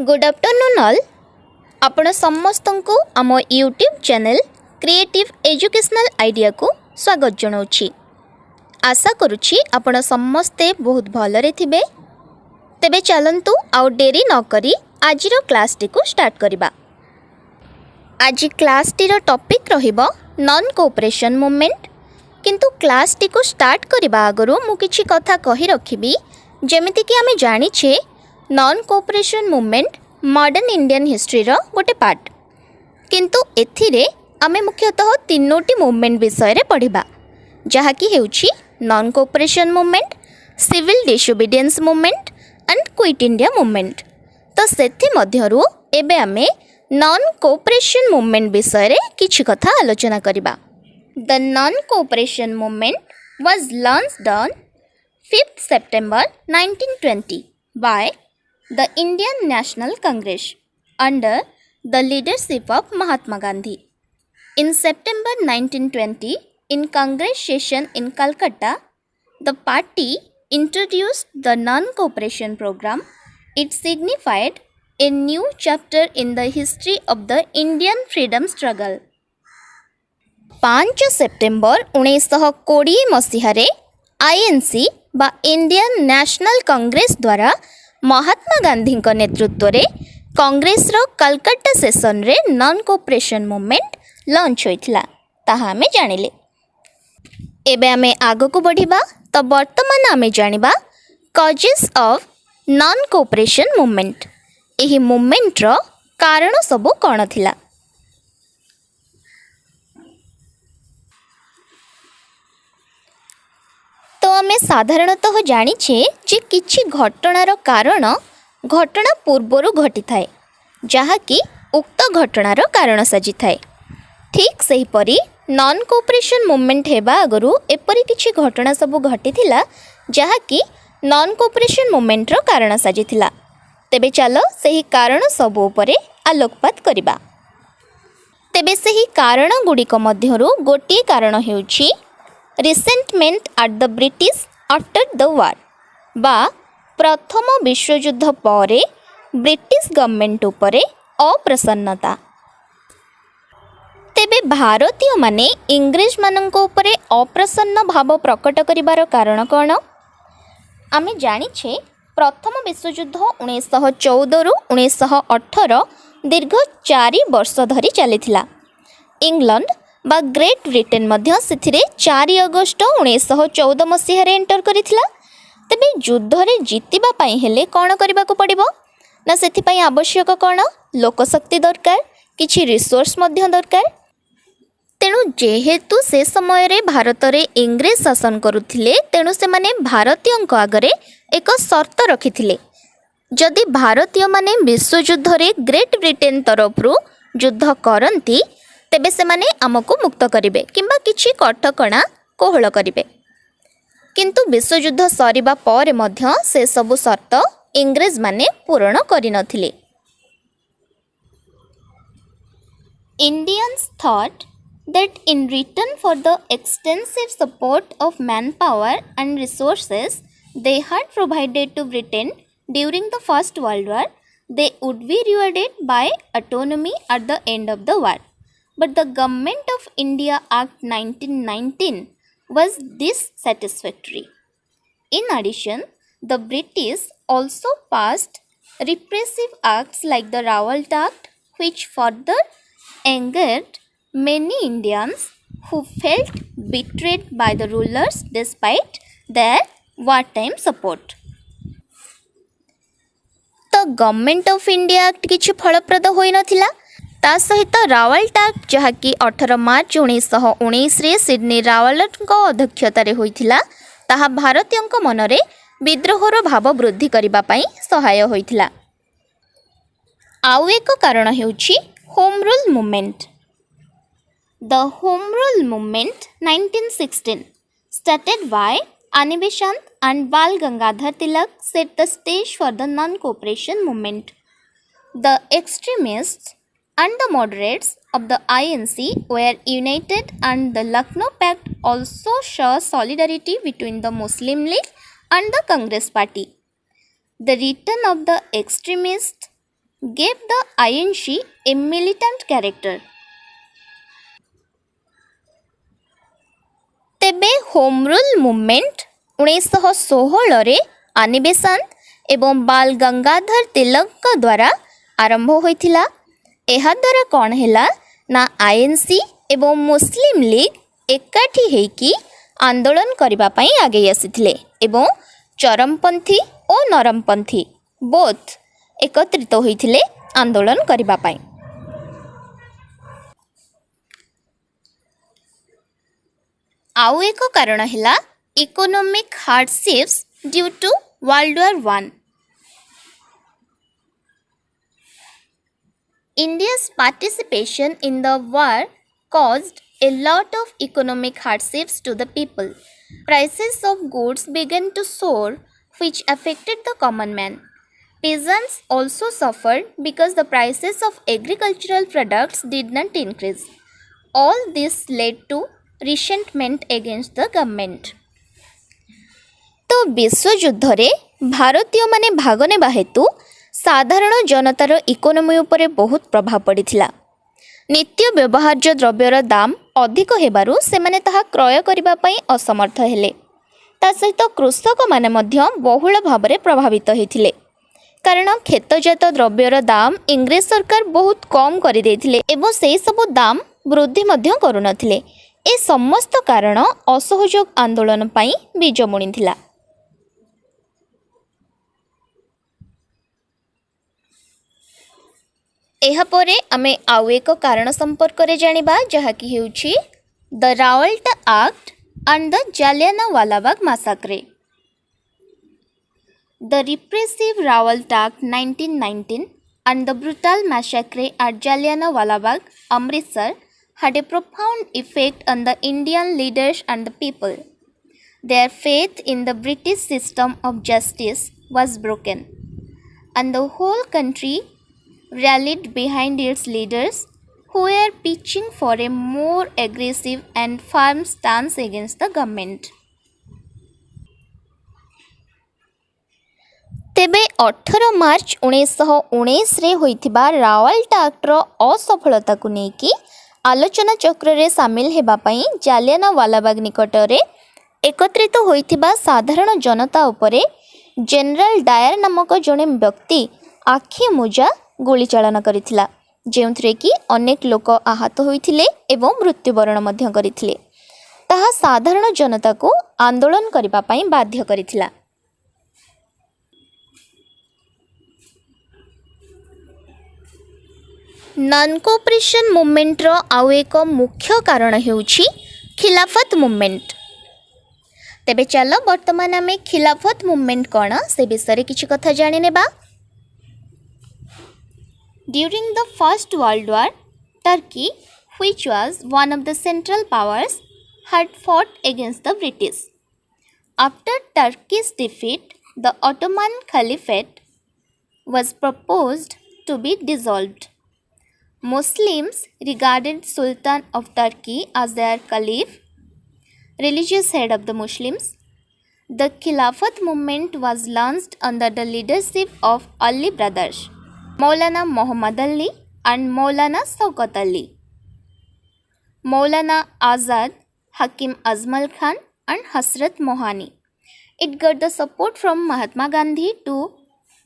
Good afternoon all. आपण समस्त को आम YouTube channel creative educational idea को स्वागत जनाऊँगी। आशा करुच्ची आपण समस्ते बहुत भलरे थिबे। तेबे चलंतु आउ डेरी न करी आज क्लास टी को स्टार्ट करिबा। आज क्लास टी रो टॉपिक रहिबो नॉन कोऑपरेशन मूवमेंट। किंतु क्लास टी को स्टार्ट करिबा आगरु मु किछि कथा कहि रखिबी। जेमिति कि आमे जानि छे non cooperation movement modern Indian history रो गोटे पार्ट। किंतु एथिरे आमे मुख्यतः तीनोटी मूवमेंट विषय रे पढ़िबा, जहा कि हेउछि non cooperation movement, civil disobedience movement and quit India movement. तो सेथि मध्यरु एबे आमे नॉन कोऑपरेशन मूवमेंट विषय रे किछि कथा आलोचना करिबा। The non cooperation movement was launched on 5th September 1920 by the Indian National Congress under the leadership of Mahatma Gandhi. In September 1920, in Congress session in Calcutta, the party introduced the non-cooperation program. It signified a new chapter in the history of the Indian freedom struggle. 5 September 1920 मसीहारे INC बा Indian National Congress द्वारा महात्मा गांधी नेतृत्व रे Congress रो Calcutta session रे non cooperation movement launch होइथिला ताहा हमें जानिले। एबे हमें आगो को बढ़िबा। तो वर्तमान हमें जानिबा causes of non cooperation movement. एही मूवमेंट रो कारण सब कोन थिला। तो आम साधारणतः जानिछे जे किछि घटनार कारण घटना पूर्वरु घटी थाए, जहाँकि उक्त घटनार कारण साजी थाए। ठीक सही परी नॉन कोऑपरेशन मूवमेंट हेबा आगरु एपरी किछि घटना सब घटी थिला, जहाँकि नॉन कोऑपरेशन मूवमेंट रो कारण साजी थिला। तेबे चलो सही कारण सब उपरे आलोकपात करिबा। तेबे सही कारण गुड़िक मध्यरु गोटिए कारण हेउछि resentment at the British after the war बा प्रथम विश्वयुद्ध परे ब्रिटिश गवर्नमेंट उपरे अप्रसन्नता। तेबे भारतीय माने इंग्रेज मानक उपरे अप्रसन्न भाव प्रकट करिवार कारण कौन? आमे जानिछे प्रथम विश्वयुद्ध 1914 रु 1918 दीर्घ 4 वर्ष धरी चलिथिला। इंग्लैंड बा ग्रेट ब्रिटेन मध्य सिथिरे 4 अगस्त 1914 मसीहारे एंटर करिथिला। तेबे युद्ध रे जीतिबा पई हेले कोन करबा को पड़िबो ना, सेथि पई आवश्यक कोन लोकशक्ति दरकार, किछि रिसोर्स मध्य दरकार। तेणु जेहेतु से समय रे भारत रे इंग्रेज शासन करुथिले, तेणु से माने भारतीय आगरे एक शर्त रखिथिले, जदि भारतीय माने विश्वयुद्ध रे ग्रेट ब्रिटेन तरफरु युद्ध करंती तेबे से माने आमको मुक्त करिवे किंबा किछि कटकणा कोहल करिवे। किंतु विश्वयुद्ध सरिबा पर मध्य से सबु शर्त इंग्रेज माने पूर्ण करि नथिले। Indians thought that in return for the extensive support of manpower and resources they had provided to Britain during the First World War, they would be rewarded by autonomy at the end of the war. But the Government of India Act 1919 was dissatisfactory. In addition, the British also passed repressive acts like the Revolt Act, which further angered many Indians who felt betrayed by the rulers despite their wartime support. तो government of India act किछि फलप्रद होई नथिला। ता सहित रावल्ट act, जहाँकि 18 मार्च 1919 रे Sydney रावल्ट अध्यक्षतार होइथिला, ताहा भारतीय मनरे विद्रोहर भाव वृद्धि करिबा पई सहाय होइथिला। आउ एक कारण हेउछि home rule movement. The home rule movement 1916 started by Ani Besant and Bal Gangadhar Tilak set the stage for the non-cooperation movement. The extremists and the moderates of the INC were united, and the Lucknow Pact also saw solidarity between the Muslim League and the Congress Party. The return of the extremists gave the INC a militant character. ତେବେ home rule movement 1916ରେ ଆନି ବେସାନ୍ତ ଏବଂ ବାଲ ଗଙ୍ଗାଧର ତିଲକଙ୍କ ଦ୍ୱାରା ଆରମ୍ଭ ହୋଇଥିଲା। ଏହାଦ୍ୱାରା କ'ଣ ହେଲା ନା ଆଇଏନ୍ସି ଏବଂ ମୁସଲିମ ଲିଗ୍ ଏକାଠି ହୋଇକି ଆନ୍ଦୋଳନ କରିବା ପାଇଁ ଆଗେଇ ଆସିଥିଲେ ଏବଂ ଚରମପନ୍ଥୀ ଓ ନରମପନ୍ଥୀ ବୋଥ୍ ଏକତ୍ରିତ ହୋଇଥିଲେ ଆନ୍ଦୋଳନ କରିବା ପାଇଁ। ଆଉ ଏକ କାରଣ ହେଲା economic hardships due to world war 1। India's participation in the war caused a lot of economic hardships to the people. Prices of goods began to soar, which affected the common man. Peasants also suffered because the prices of agricultural products did not increase. All this led to resentment against the government. तो विश्वयुद्धरे भारतीय भाग नेबा हेतु साधारण जनतार economy उपरे बहुत प्रभाव पड़िथिला। नित्य व्यवहार्य द्रव्यर दाम अधिक हेबारु सेमाने ताहा क्रय करिबा पई असमर्थ हेले। ता सहित कृषक माने मध्य बहुल भाबरे प्रभावित हेथिले, कारण खेतजात द्रव्यर दाम इंग्रेज सरकार बहुत कम करि देथिले एवं सेही सब दाम वृद्धि मध्य करू नथिले। ए समस्त कारण असहयोग आंदोलन पई बीज बुणिथिला। एहापरे आमे आउ एक कारण संपर्क रे जानिबा जहाकी हेउछि the Rowlatt act and the Jallianwala Bagh massacre. The repressive Rowlatt act 1919 and the brutal massacre at Jallianwala Bagh, Amritsar had a profound effect on the Indian leaders and the people. Their faith in the British system of justice was broken, and the whole country rallied behind its leaders, who were pitching for a more aggressive and firm stance against the government. तेबे 18 मार्च 1919 रे होइथिबा रावल्ट actor असफलता को नेकी आलोचना चक्र रे सामिल हेबा पई जालियानवाला बाग निकटरे एकत्रित होइथिबा साधारण जनता उपरे जनरल डायर नामक जने व्यक्ति आखि मुजा गोली चालन करिथिला, जेउथरे कि अनेक लोक आहत होइथिले एवं मृत्युवरण मध्य करिथिले। ताहा साधारण जनता को आंदोलन करिबा पई बाध्य करिथिला। नॉन कोऑपरेशन मूवमेंट रो आउ एक मुख्य कारण हेउछि खिलाफत मूवमेंट। तेबे चलो वर्तमान आमे खिलाफत मूवमेंट कोन से विषय किछि कथा जानि नेबा। During the First World War, Turkey, which was one of the central powers, had fought against the British. After Turkey's defeat, the Ottoman Caliphate was proposed to be dissolved. Muslims regarded Sultan of Turkey as their caliph, religious head of the Muslims. The Khilafat movement was launched under the leadership of Ali brothers, Maulana Muhammad Ali and Maulana Shaukat Ali. Maulana Azad, Hakim Azmal Khan and Hasrat Mohani. It got the support from Mahatma Gandhi to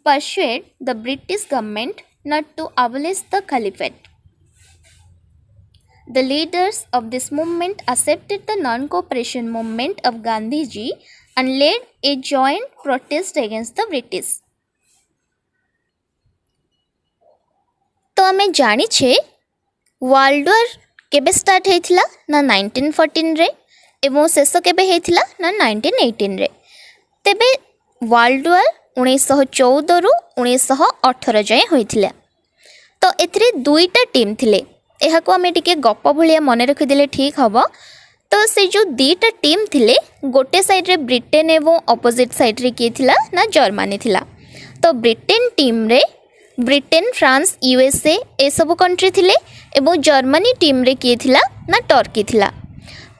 persuade the British government not to abolish the Caliphate. The leaders of this movement accepted the non-cooperation movement of Gandhiji and led a joint protest against the British. तो आमे जानी छे world war केबे start हेथिला ना 1914 रे एवं शेष केबे हेथिला ना 1918 रे। तेबे वर्ल्ड वार 1914 रु 1918 जाए होइथिला। तो एथरे दुईटा टीम थिले, एहा को आमे टिके गप भलिया मने रखि देले ठीक हबो। तो से जो दुईटा टीम थिले, गोटे साइड रे ब्रिटेन एवं अपोजिट साइड रे के थिला ना जर्मनी थिला। तो ब्रिटेन टीम रे ब्रिटेन, फ्रांस, यूएसए ए सब कंट्री थिले एवं जर्मनी टीम रे किए थिला ना टर्की थिला।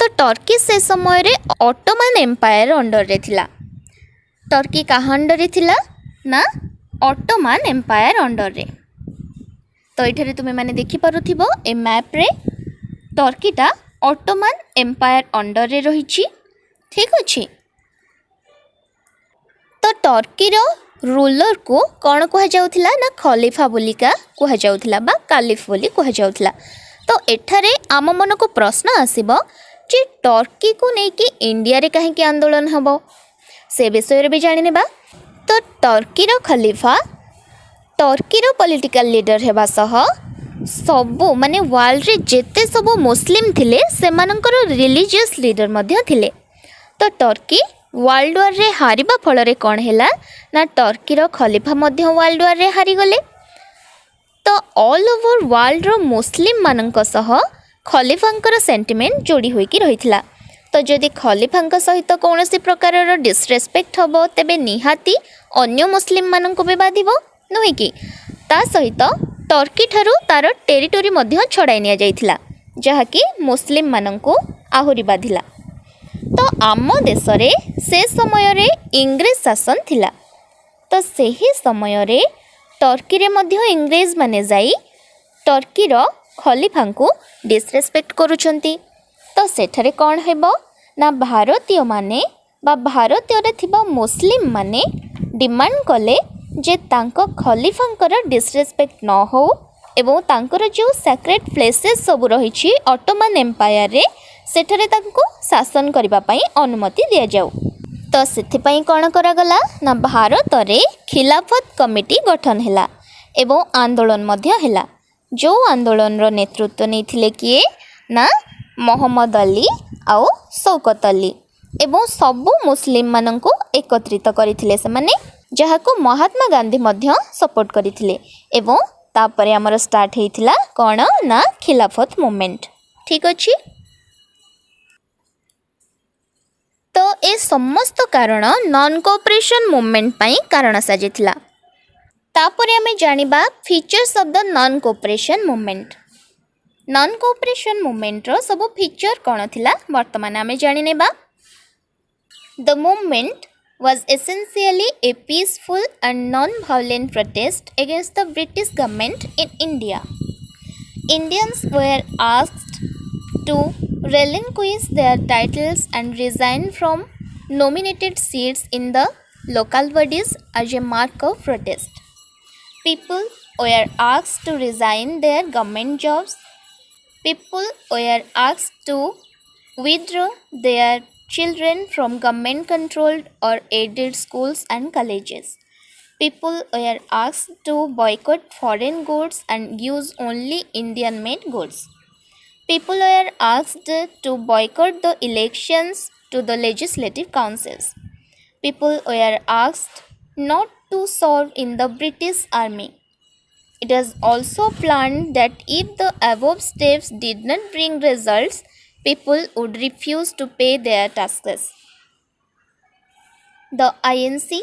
तो टर्की से समय रे ऑटोमन एम्पायर अंडर रे थिला। टर्की का अंडर रे थिला ना ऑटोमन एम्पायर अंडर रे। तो ये तुम्हें मैंने देखिपुव ए मैप्रे टर्कीटा ऑटोमान एम्पायर अंडर रे रही। ठीक अच्छे। तो टर्कीर रूलर को कौन कहुला ना खलीफा बोलिका कहुला बा कालिफ बोली कहुला। तो एठारे आम मन को प्रश्न आसीबो जे टर्की को लेकिन इंडिया रे कहीं आंदोलन हम से विषय भी जाने बा। तो टर्कीर खलीफा टर्कीर पॉलिटिकल लीडर हेबा सह सबू माने वर्ल्ड रे जेते सबू मुस्लिम थिले सेमानकर रिलीजियस लीडर मध्य थिले। तो टर्की वर्ल्ड वार रे हारिबा फल रे कौन हैला ना टर्कीर खलीफा मध्य वर्ल्ड वार रे हारी गले। तो ऑल ओवर वर्ल्ड रो मुस्लिम मानक सह खलीफांकर सेंटिमेंट जोड़ी होइकी रहितला। तो जदि खलीफांक सहित कौन प्रकार डिसरेस्पेक्ट हम तेबे निहाती अन्य मुस्लिम मानक भी बाधिबो नुहे कि ता सहित टर्की ठारू तार टेरिटोरी मध्य छड़ाई निया जाइथिला जहाँकि मुस्लिम मानंको आहुरी बाधिला। तो आम देश रे से समय रे इंग्रेज शासन थिला। तो सही समय रे टर्की रे मध्य इंग्रेज माने जाई टर्कीर खलीफा को डिसरेस्पेक्ट करुछंती। तो सेठारे कौन हेबो ना भारतीय माने बा भारतीय रे थिबा मुस्लिम माने डिमांड कले जे तांको खलीफांकर डिसरेस्पेक्ट न हो एवं तांकर जो सैक्रेड प्लेसेस सब रही ऑटोमान एम्पायर रे सेठारे तांको शासन करबा पई अनुमति दिया जाऊ। तो सेथिपई कौन करागला ना भारत रे खिलाफत कमिटी गठन हैला एवं आंदोलन मध्य हैला। जो आंदोलन रो नेतृत्व नहीं किए ना मोहम्मद अली आउ शौकत अली एवं सबु मुस्लिम मानंको एकत्रित करथिले से माने जहाको महात्मा गांधी मध्य सपोर्ट करथिले एवं तापरे हमर स्टार्ट हेइथिला कोन ना खिलाफत मूवमेंट। ठीक अछि। तो ए समस्त कारण नॉन कोऑपरेशन मूवमेंट पई कारण साजिथिला। तापरे हमें जानिबा features of the non cooperation movement. Non cooperation movement रो सब फीचर कोन थिला वर्तमान हमें जानि नेबा। The movement was essentially a peaceful and non-violent protest against the British government in India. Indians were asked to relinquish their titles and resign from nominated seats in the local bodies as a mark of protest. People were asked to resign their government jobs. People were asked to withdraw their children from government controlled or aided schools and colleges. People were asked to boycott foreign goods and use only Indian made goods. People were asked to boycott the elections to the legislative councils. People were asked not to serve in the British Army. It was also planned that if the above steps did not bring results, people would refuse to pay their taxes. The INC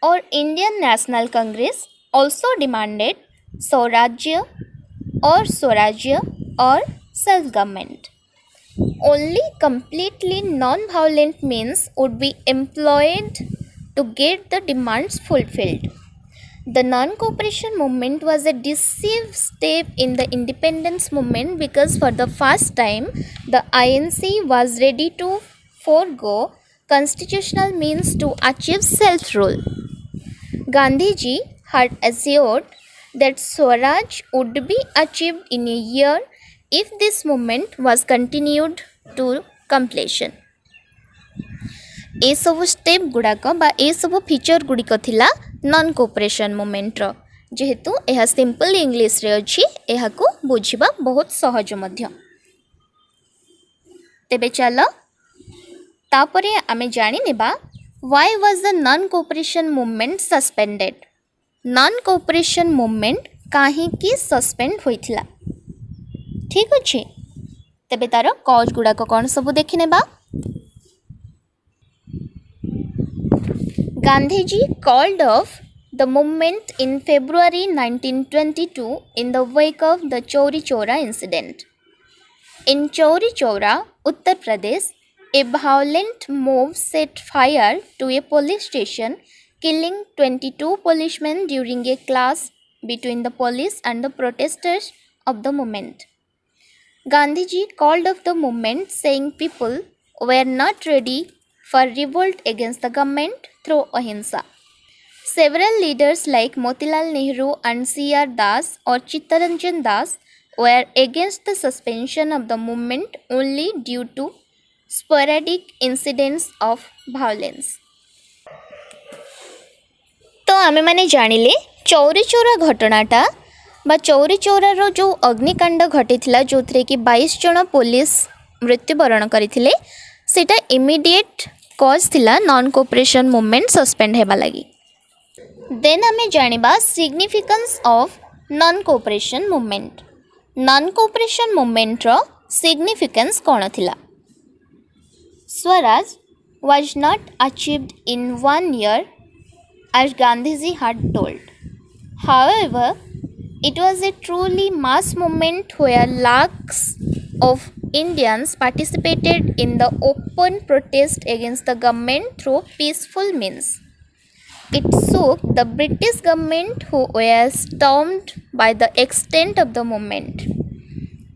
or Indian National Congress also demanded Swarajya or self-government. Only completely non-violent means would be employed to get the demands fulfilled. The non-cooperation movement was a decisive step in the independence movement because for the first time the INC was ready to forego constitutional means to achieve self-rule. Gandhiji had assured that Swaraj would be achieved in a year if this movement was continued to completion. ए सब step गुड़ाक बा ए सब feature गुड़िक थिला non cooperation movement रो जेहेतु यह simple English रे अछि एहाकू बुझिबा बहुत सहज मध्य। तेबे चलो तापरे आमे जानि नेबा why was the non cooperation movement suspended. Non cooperation movement काहे की सस्पेंड होइथिला। ठीक अछि। तेबे तार कॉज गुड़ाक कोन सब देखि नेबा। Gandhiji called off the movement in February 1922 in the wake of the Chauri Chaura incident. In Chauri Chaura, Uttar Pradesh, a violent mob set fire to a police station, killing 22 policemen during a class between the police and the protesters of the movement. Gandhiji called off the movement, saying people were not ready for revolt against the government through ahimsa. Several leaders like Motilal Nehru and C.R. Das or Chittaranjan Das were against the suspension of the movement only due to sporadic incidents of violence. तो आमे माने जानिले चौरी चौरा घटनाटा बा चौरी चौरार जो अग्निकांड घटी जो थे कि 22 जन पुलिस मृत्युवरण करथिले सेटा इमीडिएट कॉज थिला नॉन कोऑपरेशन मूवमेंट सस्पेंड हेबा लगी. देन आमे जानिबा significance of non cooperation movement. Non cooperation movement रो सिग्निफिकेंस कोन थिला? Swaraj was not achieved in 1 year as Gandhiji had told. However, it was a truly mass movement where lakhs of Indians participated in the open protest against the government through peaceful means. It shook the British government who were stormed by the extent of the movement.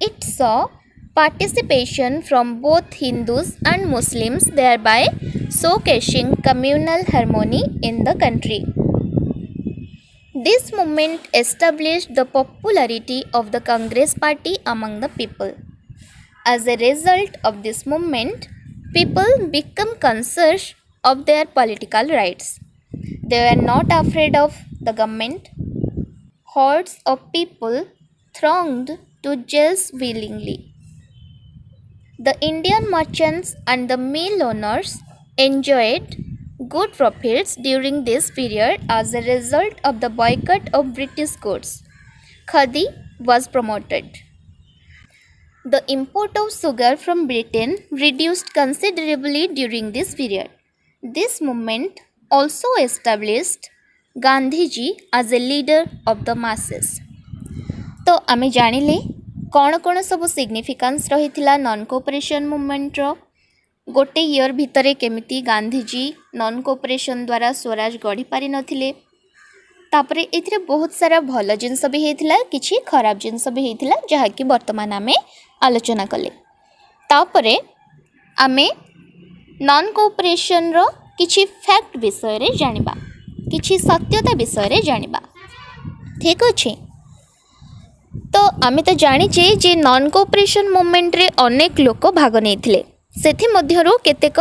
It saw participation from both Hindus and Muslims, thereby showcasing communal harmony in the country. This movement established the popularity of the Congress party among the people. As a result of this movement, people became conscious of their political rights. They were not afraid of the government. Hordes of people thronged to jails willingly. The Indian merchants and the mill owners enjoyed good profits during this period as a result of the boycott of British goods. Khadi was promoted. The import of sugar from Britain reduced considerably during this period. This movement also established Gandhiji as a leader of the masses. तो आमे जानिले कौन कौन सब significance रही non cooperation movement रो गोटे year भितरे केमिति Gandhiji non cooperation द्वारा स्वराज गढ़ी पारि नथिले. तापरे एथिरे बहुत सारा भल जिनस भी हेतिला किछि खराब जिनस भी हेतिला जहा कि वर्तमान आमे आलोचना कले. तापरे आमे नॉन कोऑपरेशन रो किछि फैक्ट विषय रे जानिबा किछि सत्यता विषय रे जानिबा. ठीक अछि. तो आमे तो जानिचे जे नॉन कोऑपरेशन मूवमेंट रे अनेक लोक भाग नेथिले. सेथि मध्यरु केतेक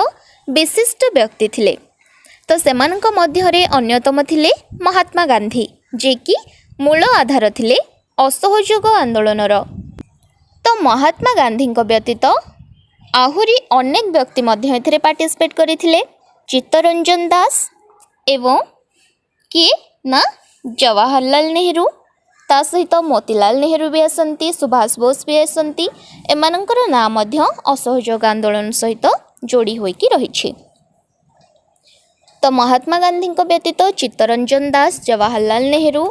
विशिष्ट व्यक्ति थिले. तो सेमानक मध्यरे अन्यतम थिले महात्मा गांधी जे कि मूल आधार थिले असहयोग आंदोलनर. तो महात्मा गांधी व्यतीत आहुरी अनेक व्यक्ति मध्य एथिरे पार्टिसिपेट करथिले. चित्तरंजन दास एवं किए ना जवाहरलाल नेहरू, ता सहित मोतीलाल नेहरू भी आसंती, सुभाष बोस भी आसंती. एमानकर नाम मध्य असहयोग आंदोलन सहित जोड़ी होइकी रहिछि. तो महात्मा गांधी व्यतीत चित्तरंजन दास, जवाहरलाल नेहरू,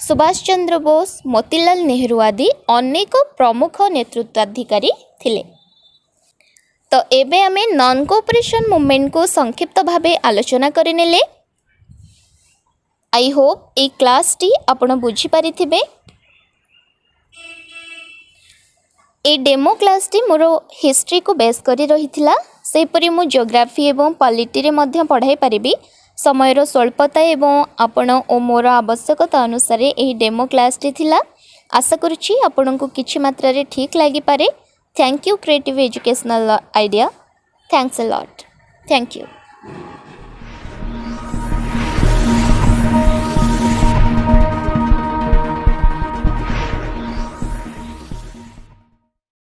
सुभाष चंद्र बोस, मोतीलाल नेहरू आदि अनेक प्रमुख नेतृत्वाधिकारी थिले. तो एबे आमे नॉन कोऑपरेशन मूवमेंट को संक्षिप्त भावे आलोचना करिनेले. आई होप ए क्लास टी आपण बुझी पारिथिबे. ए डेमो क्लास टी मोर हिस्ट्री को बेस करी रहिथिला. सेपरि मु जियोग्राफी एवं पॉलिटी रे मध्य पढ़ाई परिबी. समयर स्वल्पता एवं आपण ओ मोर आवश्यकता अनुसार ए डेमो क्लास टी थिला. आशा करूछि आपनको किछि मात्रा रे ठीक लागि पारे. Thank you creative educational idea. Thanks a lot. Thank you.